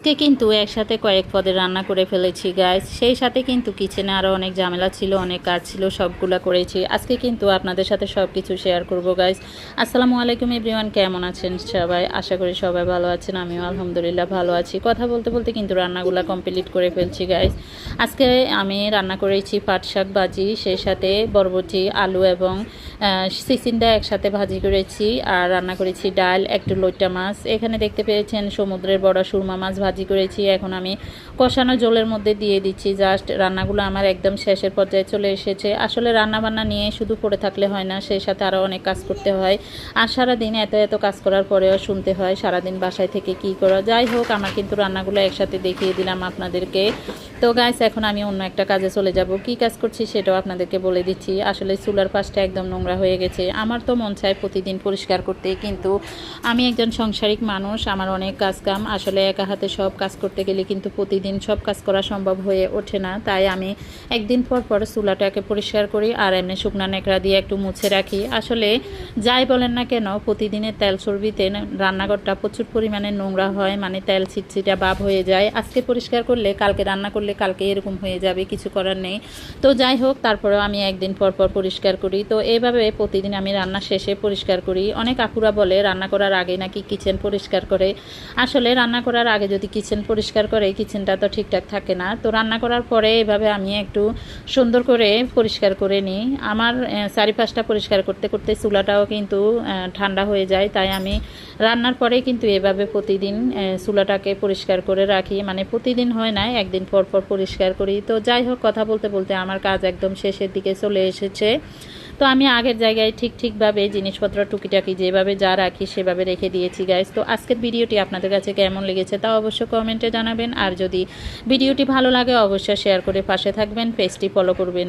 আজকে কিন্তু একসাথে কয়েক পদের রান্না করে ফেলেছি গাইস। সেই সাথে কিন্তু কিচেনে আরও অনেক ঝামেলা ছিল, অনেক কাজ ছিল, সবগুলা করেছি। আজকে কিন্তু আপনাদের সাথে সব কিছু শেয়ার করব গাইস। আসসালামু আলাইকুম এভরিওয়ান, কেমন আছেন সবাই? আশা করি সবাই ভালো আছেন, আমিও আলহামদুলিল্লাহ ভালো আছি। কথা বলতে বলতে কিন্তু রান্নাগুলো কমপ্লিট করে ফেলছি গাইস। আজকে আমি রান্না করেছি পাট শাক ভাজি, সেই সাথে বরবটি, আলু এবং সিসিন্দা একসাথে ভাজি করেছি। আর রান্না করেছি ডাল, একটু লইট্টা মাছ। এখানে দেখতে পেয়েছেন সমুদ্রের বড় সুরমা মাছ ভাজি করেছি। এখন আমি কষানো জলের মধ্যে দিয়ে দিচ্ছি। জাস্ট রান্নাগুলো আমার একদম শেষের পর্যায়ে চলে এসেছে। আসলে রান্না বান্না নিয়ে শুধু পড়ে থাকলে হয় না, সেই সাথে আরও অনেক কাজ করতে হয়। আর সারাদিন এত এত কাজ করার পরেও শুনতে হয় সারাদিন বাসায় থেকে কি করা। যাই হোক, আমার কিন্তু রান্নাগুলো একসাথে দেখিয়ে দিলাম আপনাদেরকে। তো গাইস, এখন আমি অন্য একটা কাজে চলে যাব। কি কাজ করছি সেটাও আপনাদেরকে বলে দিচ্ছি। আসলে চুলার পাশটা একদম নোংরা হয়ে গেছে। আমার তো মন চায় প্রতিদিন পরিষ্কার করতে, কিন্তু আমি একজন সংসারিক মানুষ, আমার অনেক কাজ কাম। আসলে একা হাতে সব কাজ করতে গেলে কিন্তু প্রতিদিন সব কাজ করা সম্ভব হয়ে ওঠে না। তাই আমি একদিন পর পর চুলাটাকে পরিষ্কার করি আর এমনি শুকনা নেকড়া দিয়ে একটু মুছে রাখি। আসলে যাই বলেন না কেন, প্রতিদিনের তেল চর্বিতে রান্নাঘরটা প্রচুর পরিমাণে নোংরা হয়, মানে তেল ছিটছিটা ভাব হয়ে যায়। আজকে পরিষ্কার করলে কালকে রান্না করলে কালকে এরকম হয়ে যাবে, কিছু করার নেই। তো যাই হোক, তারপরেও আমি একদিন পর পর পরিষ্কার করি। তো এইভাবে প্রতিদিন আমি রান্না শেষে পরিষ্কার করি। অনেক আপুরা বলে রান্না করার আগে নাকি কিচেন পরিষ্কার করে। আসলে রান্না করার আগে যদি কিচেন পরিষ্কার করে, কিচেনটা তো ঠিকঠাক থাকে না। তো রান্না করার পরে এভাবে আমি একটু সুন্দর করে পরিষ্কার করে নিই। আমার চারিপাশটা পরিষ্কার করতে করতে চুলাটাও কিন্তু ঠান্ডা হয়ে যায়। তাই আমি রান্নার পরে কিন্তু এভাবে প্রতিদিন চুলাটাকে পরিষ্কার করে রাখি। মানে প্রতিদিন হয় না, একদিন পর পর পরিষ্কার করি। তো যাই হোক, কথা বলতে বলতে আমার কাজ একদম শেষের দিকে চলে এসেছে। তো আমি আগের জায়গায় ঠিকভাবে জিনিসপত্র টুকিটাকি যেভাবে যা রাখি সেভাবে রেখে দিয়েছি গাইস। তো আজকের ভিডিওটি আপনাদের কাছে কেমন লেগেছে তা অবশ্যই কমেন্টে জানাবেন। আর যদি ভিডিওটি ভালো লাগে অবশ্যই শেয়ার করে পাশে থাকবেন, পেজটি ফলো করবেন।